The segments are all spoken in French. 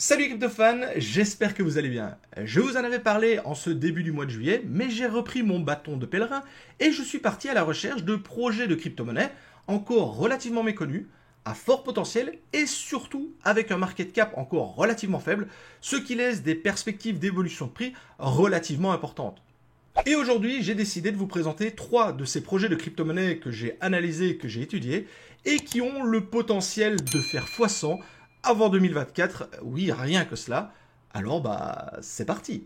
Salut crypto-fans, j'espère que vous allez bien. Je vous en avais parlé en ce début du mois de juillet, mais j'ai repris mon bâton de pèlerin et je suis parti à la recherche de projets de crypto-monnaies encore relativement méconnus, à fort potentiel et surtout avec un market cap encore relativement faible, ce qui laisse des perspectives d'évolution de prix relativement importantes. Et aujourd'hui, j'ai décidé de vous présenter 3 de ces projets de crypto-monnaies que j'ai analysés, que j'ai étudiés, et qui ont le potentiel de faire x100 avant 2024. Oui, rien que cela. Alors c'est parti.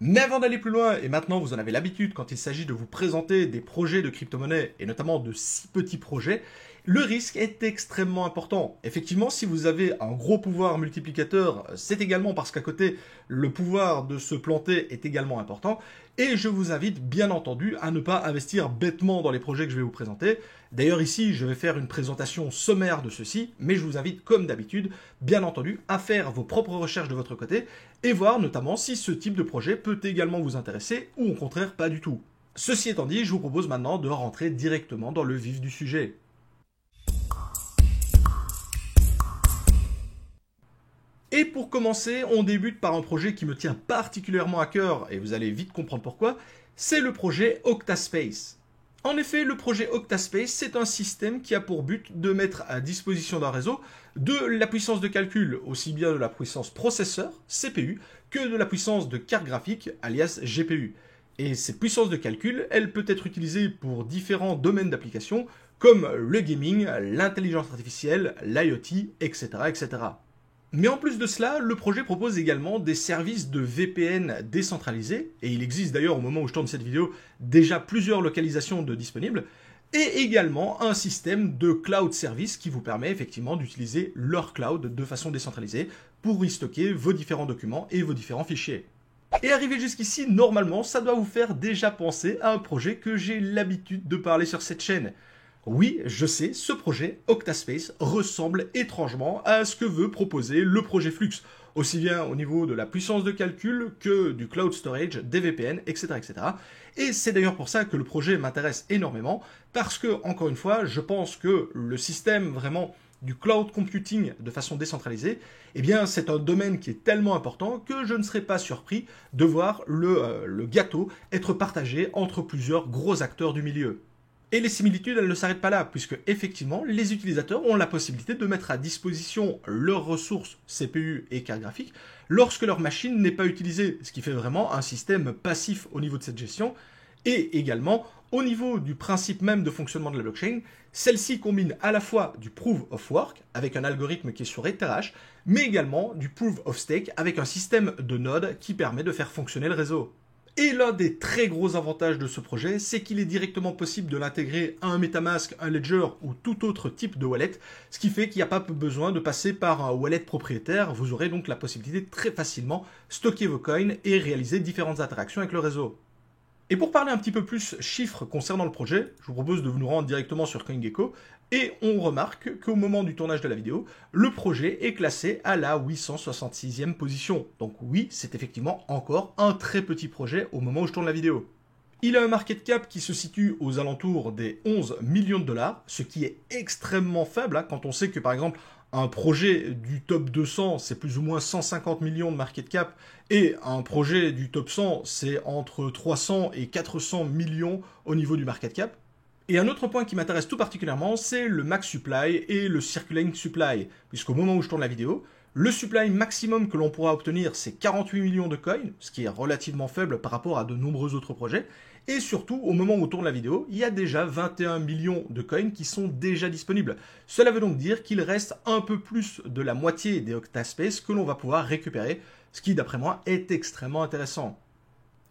Mais avant d'aller plus loin, et maintenant vous en avez l'habitude quand il s'agit de vous présenter des projets de crypto-monnaie, et notamment de si petits projets, le risque est extrêmement important. Effectivement, si vous avez un gros pouvoir multiplicateur, c'est également parce qu'à côté, le pouvoir de se planter est également important. Et je vous invite bien entendu à ne pas investir bêtement dans les projets que je vais vous présenter. D'ailleurs ici, je vais faire une présentation sommaire de ceci, mais je vous invite comme d'habitude, bien entendu, à faire vos propres recherches de votre côté et voir notamment si ce type de projet peut également vous intéresser ou au contraire pas du tout. Ceci étant dit, je vous propose maintenant de rentrer directement dans le vif du sujet. Et pour commencer, on débute par un projet qui me tient particulièrement à cœur, et vous allez vite comprendre pourquoi, c'est le projet Octaspace. En effet, le projet Octaspace, c'est un système qui a pour but de mettre à disposition d'un réseau de la puissance de calcul, aussi bien de la puissance processeur, CPU, que de la puissance de carte graphique, alias GPU. Et cette puissance de calcul, elle peut être utilisée pour différents domaines d'application, comme le gaming, l'intelligence artificielle, l'IoT, etc., etc. Mais en plus de cela, le projet propose également des services de VPN décentralisés, et il existe d'ailleurs au moment où je tourne cette vidéo déjà plusieurs localisations de disponibles, et également un système de cloud service qui vous permet effectivement d'utiliser leur cloud de façon décentralisée pour y stocker vos différents documents et vos différents fichiers. Et arrivé jusqu'ici, normalement, ça doit vous faire déjà penser à un projet que j'ai l'habitude de parler sur cette chaîne. Oui, je sais, ce projet, Octaspace, ressemble étrangement à ce que veut proposer le projet Flux, aussi bien au niveau de la puissance de calcul que du cloud storage, des VPN, etc. etc. Et c'est d'ailleurs pour ça que le projet m'intéresse énormément, parce que, encore une fois, je pense que le système vraiment du cloud computing de façon décentralisée, eh bien c'est un domaine qui est tellement important que je ne serais pas surpris de voir le gâteau être partagé entre plusieurs gros acteurs du milieu. Et les similitudes, elles ne s'arrêtent pas là, puisque effectivement, les utilisateurs ont la possibilité de mettre à disposition leurs ressources CPU et carte graphique lorsque leur machine n'est pas utilisée, ce qui fait vraiment un système passif au niveau de cette gestion. Et également, au niveau du principe même de fonctionnement de la blockchain, celle-ci combine à la fois du Proof of Work, avec un algorithme qui est sur Ethereum, mais également du Proof of Stake, avec un système de nodes qui permet de faire fonctionner le réseau. Et l'un des très gros avantages de ce projet, c'est qu'il est directement possible de l'intégrer à un MetaMask, un Ledger ou tout autre type de wallet, ce qui fait qu'il n'y a pas besoin de passer par un wallet propriétaire. Vous aurez donc la possibilité de très facilement stocker vos coins et réaliser différentes interactions avec le réseau. Et pour parler un petit peu plus chiffres concernant le projet, je vous propose de nous rendre directement sur CoinGecko et on remarque qu'au moment du tournage de la vidéo, le projet est classé à la 866e position. Donc oui, c'est effectivement encore un très petit projet au moment où je tourne la vidéo. Il a un market cap qui se situe aux alentours des 11 millions de dollars, ce qui est extrêmement faible quand on sait que par exemple un projet du top 200 c'est plus ou moins 150 millions de market cap et un projet du top 100 c'est entre 300 et 400 millions au niveau du market cap. Et un autre point qui m'intéresse tout particulièrement, c'est le max supply et le circulating supply, puisqu'au moment où je tourne la vidéo, le supply maximum que l'on pourra obtenir, c'est 48 millions de coins, ce qui est relativement faible par rapport à de nombreux autres projets. Et surtout, au moment où on tourne la vidéo, il y a déjà 21 millions de coins qui sont déjà disponibles. Cela veut donc dire qu'il reste un peu plus de la moitié des Octaspace que l'on va pouvoir récupérer, ce qui, d'après moi, est extrêmement intéressant.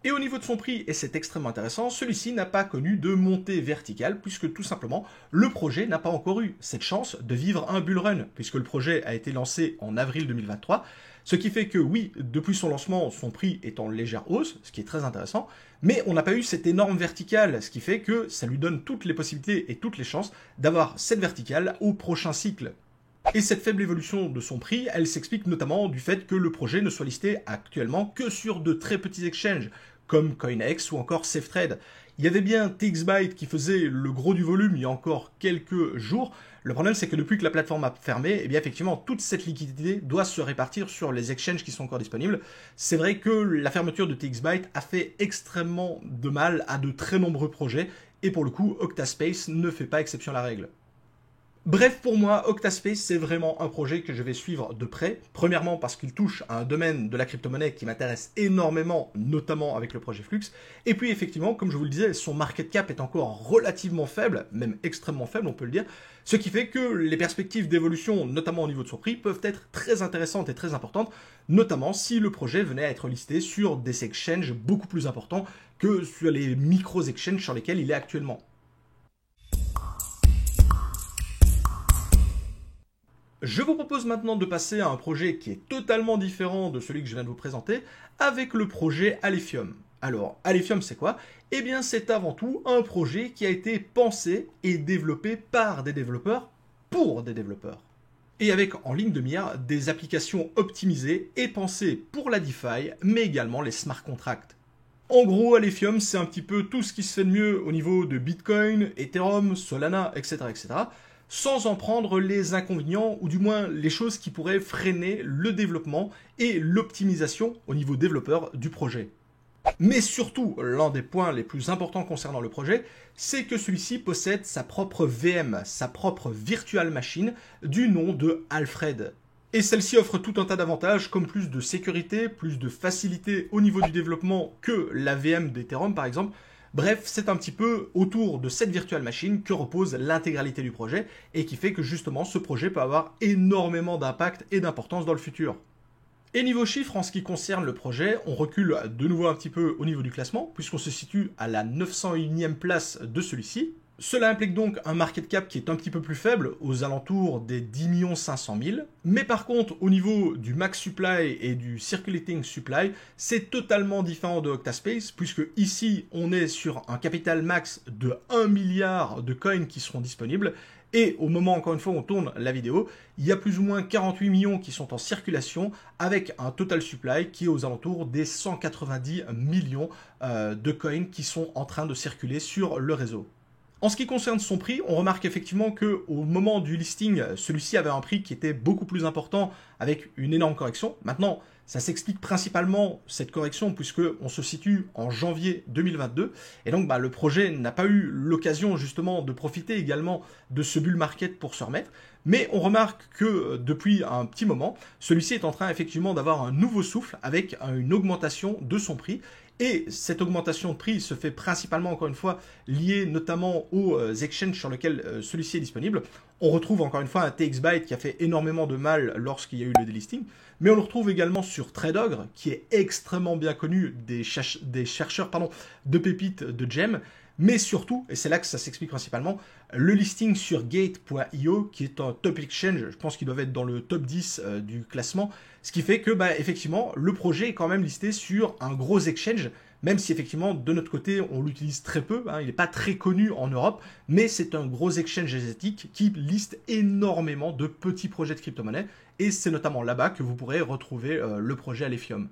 Et au niveau de son prix, et c'est extrêmement intéressant, celui-ci n'a pas connu de montée verticale puisque tout simplement le projet n'a pas encore eu cette chance de vivre un bull run puisque le projet a été lancé en avril 2023, ce qui fait que oui, depuis son lancement, son prix est en légère hausse, ce qui est très intéressant, mais on n'a pas eu cette énorme verticale, ce qui fait que ça lui donne toutes les possibilités et toutes les chances d'avoir cette verticale au prochain cycle. Et cette faible évolution de son prix, elle s'explique notamment du fait que le projet ne soit listé actuellement que sur de très petits exchanges, comme CoinEx ou encore SafeTrade. Il y avait bien TXByte qui faisait le gros du volume il y a encore quelques jours. Le problème, c'est que depuis que la plateforme a fermé, eh bien effectivement, toute cette liquidité doit se répartir sur les exchanges qui sont encore disponibles. C'est vrai que la fermeture de TXByte a fait extrêmement de mal à de très nombreux projets, et pour le coup, Octaspace ne fait pas exception à la règle. Bref, pour moi, Octaspace, c'est vraiment un projet que je vais suivre de près. Premièrement, parce qu'il touche à un domaine de la crypto-monnaie qui m'intéresse énormément, notamment avec le projet Flux. Et puis, effectivement, comme je vous le disais, son market cap est encore relativement faible, même extrêmement faible, on peut le dire. Ce qui fait que les perspectives d'évolution, notamment au niveau de son prix, peuvent être très intéressantes et très importantes, notamment si le projet venait à être listé sur des exchanges beaucoup plus importants que sur les micro-exchanges sur lesquels il est actuellement. Je vous propose maintenant de passer à un projet qui est totalement différent de celui que je viens de vous présenter, avec le projet Alephium. Alors, Alephium, c'est quoi? Eh bien, c'est avant tout un projet qui a été pensé et développé par des développeurs pour des développeurs. Et avec en ligne de mire des applications optimisées et pensées pour la DeFi, mais également les smart contracts. En gros, Alephium, c'est un petit peu tout ce qui se fait de mieux au niveau de Bitcoin, Ethereum, Solana, etc., etc., sans en prendre les inconvénients, ou du moins les choses qui pourraient freiner le développement et l'optimisation au niveau développeur du projet. Mais surtout, l'un des points les plus importants concernant le projet, c'est que celui-ci possède sa propre VM, sa propre virtual machine, du nom de Alfred. Et celle-ci offre tout un tas d'avantages, comme plus de sécurité, plus de facilité au niveau du développement que la VM d'Ethereum par exemple. Bref, c'est un petit peu autour de cette virtual machine que repose l'intégralité du projet et qui fait que justement ce projet peut avoir énormément d'impact et d'importance dans le futur. Et niveau chiffres, en ce qui concerne le projet, on recule de nouveau un petit peu au niveau du classement, puisqu'on se situe à la 901e place de celui-ci. Cela implique donc un market cap qui est un petit peu plus faible, aux alentours des 10 500 000. Mais par contre, au niveau du max supply et du circulating supply, c'est totalement différent de Octaspace, puisque ici, on est sur un capital max de 1 milliard de coins qui seront disponibles. Et au moment, encore une fois, où on tourne la vidéo, il y a plus ou moins 48 millions qui sont en circulation, avec un total supply qui est aux alentours des 190 millions de coins qui sont en train de circuler sur le réseau. En ce qui concerne son prix, on remarque effectivement qu'au moment du listing, celui-ci avait un prix qui était beaucoup plus important avec une énorme correction. Maintenant, ça s'explique principalement cette correction puisqu'on se situe en janvier 2022 et donc le projet n'a pas eu l'occasion justement de profiter également de ce bull market pour se remettre. Mais on remarque que depuis un petit moment, celui-ci est en train effectivement d'avoir un nouveau souffle avec une augmentation de son prix. Et cette augmentation de prix se fait principalement, encore une fois, liée notamment aux exchanges sur lesquels celui-ci est disponible. On retrouve encore une fois un TXByte qui a fait énormément de mal lorsqu'il y a eu le delisting, mais on le retrouve également sur TradeOgre, qui est extrêmement bien connu des chercheurs de pépites de gemmes, mais surtout, et c'est là que ça s'explique principalement, le listing sur Gate.io, qui est un top exchange, je pense qu'il doit être dans le top 10 du classement, ce qui fait que, effectivement, le projet est quand même listé sur un gros exchange, même si effectivement, de notre côté, on l'utilise très peu, il n'est pas très connu en Europe, mais c'est un gros exchange asiatique qui liste énormément de petits projets de crypto-monnaie, et c'est notamment là-bas que vous pourrez retrouver le projet Alephium.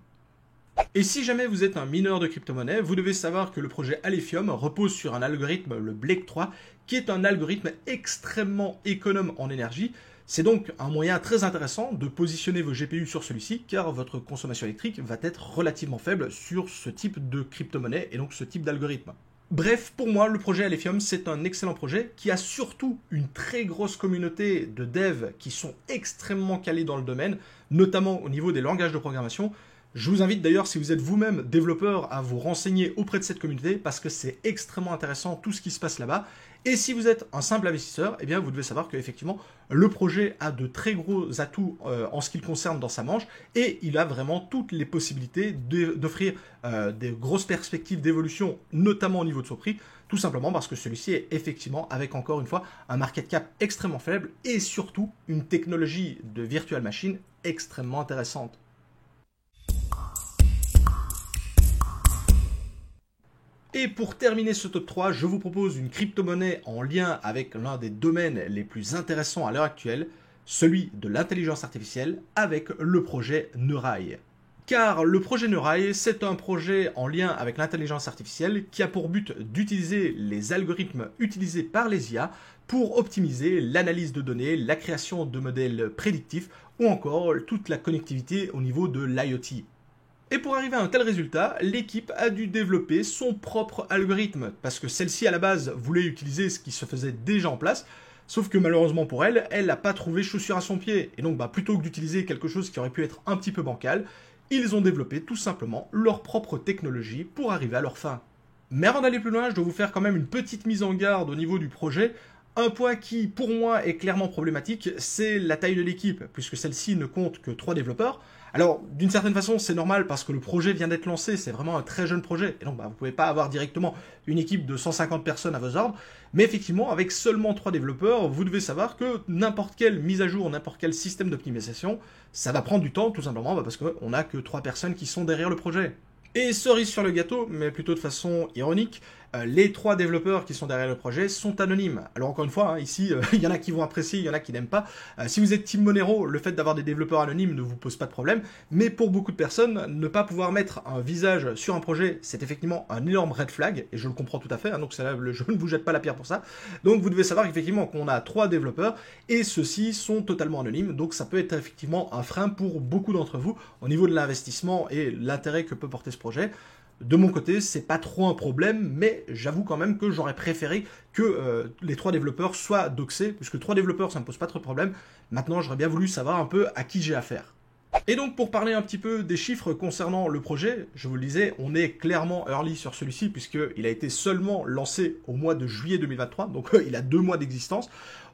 Et si jamais vous êtes un mineur de crypto-monnaie, vous devez savoir que le projet Alephium repose sur un algorithme, le Blake 3, qui est un algorithme extrêmement économe en énergie. C'est donc un moyen très intéressant de positionner vos GPU sur celui-ci, car votre consommation électrique va être relativement faible sur ce type de crypto-monnaie et donc ce type d'algorithme. Bref, pour moi, le projet Alephium, c'est un excellent projet qui a surtout une très grosse communauté de devs qui sont extrêmement calés dans le domaine, notamment au niveau des langages de programmation. Je vous invite d'ailleurs, si vous êtes vous-même développeur, à vous renseigner auprès de cette communauté parce que c'est extrêmement intéressant tout ce qui se passe là-bas. Et si vous êtes un simple investisseur, eh bien vous devez savoir qu'effectivement, le projet a de très gros atouts en ce qui le concerne dans sa manche et il a vraiment toutes les possibilités d'offrir des grosses perspectives d'évolution, notamment au niveau de son prix, tout simplement parce que celui-ci est effectivement, avec encore une fois, un market cap extrêmement faible et surtout une technologie de virtual machine extrêmement intéressante. Et pour terminer ce top 3, je vous propose une crypto-monnaie en lien avec l'un des domaines les plus intéressants à l'heure actuelle, celui de l'intelligence artificielle avec le projet Neurai. Car le projet Neurail, c'est un projet en lien avec l'intelligence artificielle qui a pour but d'utiliser les algorithmes utilisés par les IA pour optimiser l'analyse de données, la création de modèles prédictifs ou encore toute la connectivité au niveau de l'IoT. Et pour arriver à un tel résultat, l'équipe a dû développer son propre algorithme, parce que celle-ci à la base voulait utiliser ce qui se faisait déjà en place, sauf que malheureusement pour elle, elle n'a pas trouvé chaussure à son pied. Et donc plutôt que d'utiliser quelque chose qui aurait pu être un petit peu bancal, ils ont développé tout simplement leur propre technologie pour arriver à leur fin. Mais avant d'aller plus loin, je dois vous faire quand même une petite mise en garde au niveau du projet. Un point qui, pour moi, est clairement problématique, c'est la taille de l'équipe, puisque celle-ci ne compte que 3 développeurs. Alors, d'une certaine façon, c'est normal parce que le projet vient d'être lancé, c'est vraiment un très jeune projet, et donc vous ne pouvez pas avoir directement une équipe de 150 personnes à vos ordres, mais effectivement, avec seulement 3 développeurs, vous devez savoir que n'importe quelle mise à jour, n'importe quel système d'optimisation, ça va prendre du temps, tout simplement parce qu'on n'a que 3 personnes qui sont derrière le projet. Et cerise sur le gâteau, mais plutôt de façon ironique, les 3 développeurs qui sont derrière le projet sont anonymes. Alors encore une fois, ici, il y en a qui vont apprécier, il y en a qui n'aiment pas. Si vous êtes Team Monero, le fait d'avoir des développeurs anonymes ne vous pose pas de problème, mais pour beaucoup de personnes, ne pas pouvoir mettre un visage sur un projet, c'est effectivement un énorme red flag, et je le comprends tout à fait, donc je ne vous jette pas la pierre pour ça. Donc vous devez savoir effectivement qu'on a 3 développeurs, et ceux-ci sont totalement anonymes, donc ça peut être effectivement un frein pour beaucoup d'entre vous, au niveau de l'investissement et l'intérêt que peut porter ce projet. De mon côté, c'est pas trop un problème, mais j'avoue quand même que j'aurais préféré que les 3 développeurs soient doxés, puisque 3 développeurs, ça me pose pas trop de problème. Maintenant, j'aurais bien voulu savoir un peu à qui j'ai affaire. Et donc, pour parler un petit peu des chiffres concernant le projet, je vous le disais, on est clairement early sur celui-ci, puisqu'il a été seulement lancé au mois de juillet 2023, donc il a 2 mois d'existence.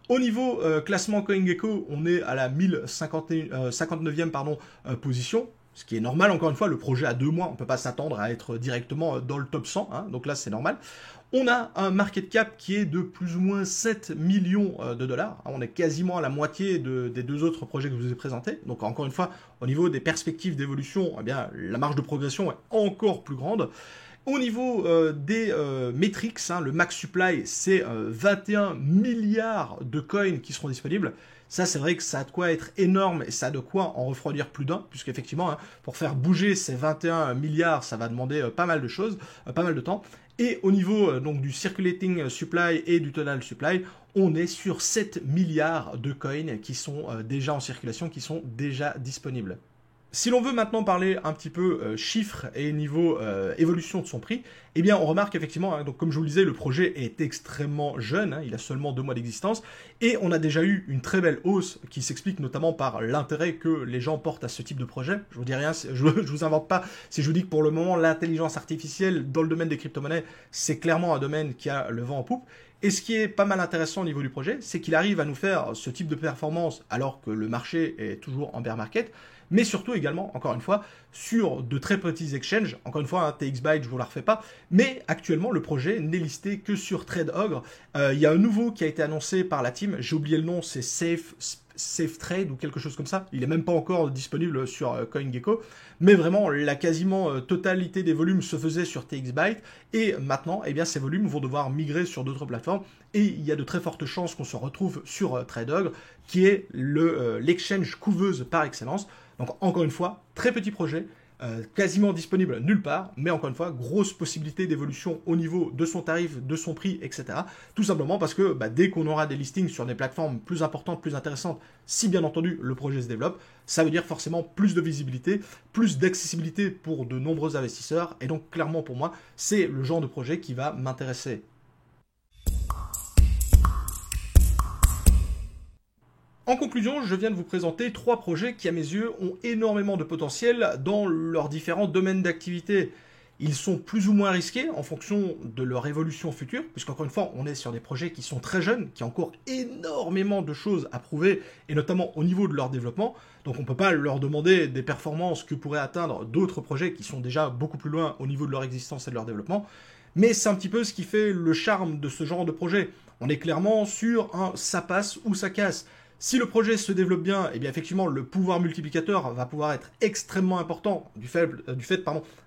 Au niveau classement CoinGecko, on est à la 1059e position. Ce qui est normal, encore une fois, le projet a 2 mois, on ne peut pas s'attendre à être directement dans le top 100, donc là c'est normal. On a un market cap qui est de plus ou moins 7 millions de dollars, on est quasiment à la moitié des 2 autres projets que je vous ai présentés, donc encore une fois, au niveau des perspectives d'évolution, eh bien, la marge de progression est encore plus grande. Au niveau des metrics, le max supply, c'est 21 milliards de coins qui seront disponibles. Ça, c'est vrai que ça a de quoi être énorme et ça a de quoi en refroidir plus d'un, puisqu'effectivement, pour faire bouger ces 21 milliards, ça va demander pas mal de choses, pas mal de temps. Et au niveau donc du circulating supply et du total supply, on est sur 7 milliards de coins qui sont déjà en circulation, qui sont déjà disponibles. Si l'on veut maintenant parler un petit peu chiffres et niveau évolution de son prix, eh bien on remarque effectivement, donc comme je vous le disais, le projet est extrêmement jeune, il a seulement 2 mois d'existence, et on a déjà eu une très belle hausse qui s'explique notamment par l'intérêt que les gens portent à ce type de projet. Je vous dis rien, je vous invente pas si je vous dis que pour le moment l'intelligence artificielle dans le domaine des crypto-monnaies, c'est clairement un domaine qui a le vent en poupe. Et ce qui est pas mal intéressant au niveau du projet, c'est qu'il arrive à nous faire ce type de performance alors que le marché est toujours en bear market, mais surtout également, encore une fois, sur de très petits exchanges. Encore une fois, TXByte, je ne vous la refais pas, mais actuellement, le projet n'est listé que sur TradeOgre. Il y a un nouveau qui a été annoncé par la team, j'ai oublié le nom, c'est Safe Trade ou quelque chose comme ça. Il n'est même pas encore disponible sur CoinGecko, mais vraiment, la quasiment totalité des volumes se faisait sur TXByte, et maintenant, eh bien, ces volumes vont devoir migrer sur d'autres plateformes, et il y a de très fortes chances qu'on se retrouve sur TradeOgre, qui est l'exchange couveuse par excellence. Donc encore une fois, très petit projet, quasiment disponible nulle part, mais encore une fois, grosse possibilité d'évolution au niveau de son tarif, de son prix, etc. Tout simplement parce que dès qu'on aura des listings sur des plateformes plus importantes, plus intéressantes, si bien entendu le projet se développe, ça veut dire forcément plus de visibilité, plus d'accessibilité pour de nombreux investisseurs, et donc clairement pour moi, c'est le genre de projet qui va m'intéresser. En conclusion, je viens de vous présenter 3 projets qui, à mes yeux, ont énormément de potentiel dans leurs différents domaines d'activité. Ils sont plus ou moins risqués en fonction de leur évolution future, puisqu'encore une fois, on est sur des projets qui sont très jeunes, qui ont encore énormément de choses à prouver, et notamment au niveau de leur développement. Donc on ne peut pas leur demander des performances que pourraient atteindre d'autres projets qui sont déjà beaucoup plus loin au niveau de leur existence et de leur développement. Mais c'est un petit peu ce qui fait le charme de ce genre de projet. On est clairement sur un ça passe ou ça casse. Si le projet se développe bien, eh bien effectivement le pouvoir multiplicateur va pouvoir être extrêmement important du fait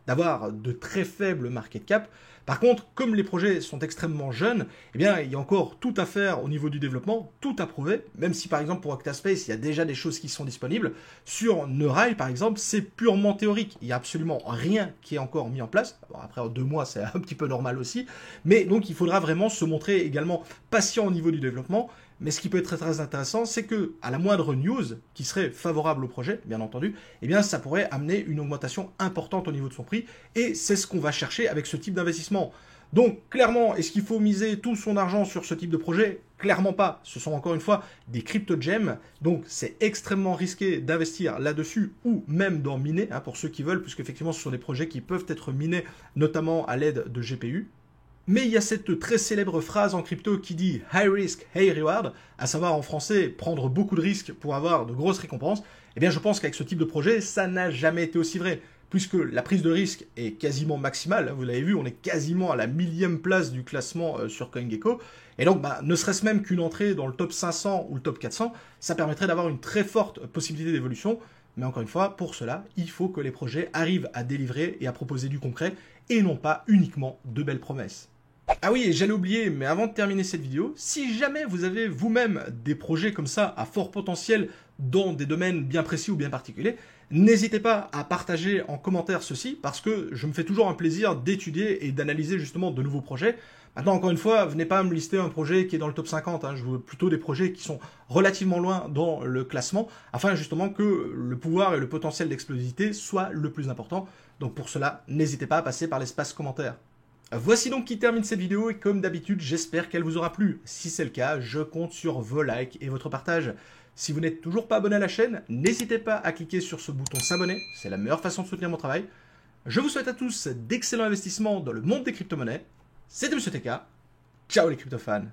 d'avoir de très faibles market cap. Par contre, comme les projets sont extrêmement jeunes, eh bien, il y a encore tout à faire au niveau du développement, tout à prouver, même si par exemple pour Octaspace, il y a déjà des choses qui sont disponibles. Sur Neural, par exemple, c'est purement théorique. Il n'y a absolument rien qui est encore mis en place. Bon, après, en 2 mois, c'est un petit peu normal aussi. Mais donc, il faudra vraiment se montrer également patient au niveau du développement. Mais ce qui peut être très très intéressant, c'est que à la moindre news qui serait favorable au projet, bien entendu, eh bien ça pourrait amener une augmentation importante au niveau de son prix. Et c'est ce qu'on va chercher avec ce type d'investissement. Donc clairement, est-ce qu'il faut miser tout son argent sur ce type de projet? Clairement pas. Ce sont encore une fois des crypto-gems, donc c'est extrêmement risqué d'investir là-dessus ou même d'en miner, hein, pour ceux qui veulent, puisqu'effectivement ce sont des projets qui peuvent être minés notamment à l'aide de GPU. Mais il y a cette très célèbre phrase en crypto qui dit « high risk, high reward », à savoir en français prendre beaucoup de risques pour avoir de grosses récompenses. Eh bien je pense qu'avec ce type de projet, ça n'a jamais été aussi vrai, puisque la prise de risque est quasiment maximale. Vous l'avez vu, on est quasiment à la 1000e place du classement sur CoinGecko. Et donc, ne serait-ce même qu'une entrée dans le top 500 ou le top 400, ça permettrait d'avoir une très forte possibilité d'évolution. Mais encore une fois, pour cela, il faut que les projets arrivent à délivrer et à proposer du concret, et non pas uniquement de belles promesses. Ah oui, et j'allais oublier, mais avant de terminer cette vidéo, si jamais vous avez vous-même des projets comme ça à fort potentiel dans des domaines bien précis ou bien particuliers, n'hésitez pas à partager en commentaire ceci, parce que je me fais toujours un plaisir d'étudier et d'analyser justement de nouveaux projets. Maintenant, encore une fois, venez pas me lister un projet qui est dans le top 50, hein, je veux plutôt des projets qui sont relativement loin dans le classement, afin justement que le pouvoir et le potentiel d'explosivité soient le plus important. Donc pour cela, n'hésitez pas à passer par l'espace commentaire. Voici donc qui termine cette vidéo et comme d'habitude, j'espère qu'elle vous aura plu. Si c'est le cas, je compte sur vos likes et votre partage. Si vous n'êtes toujours pas abonné à la chaîne, n'hésitez pas à cliquer sur ce bouton s'abonner, c'est la meilleure façon de soutenir mon travail. Je vous souhaite à tous d'excellents investissements dans le monde des crypto-monnaies. C'était M. TK, ciao les crypto-fans.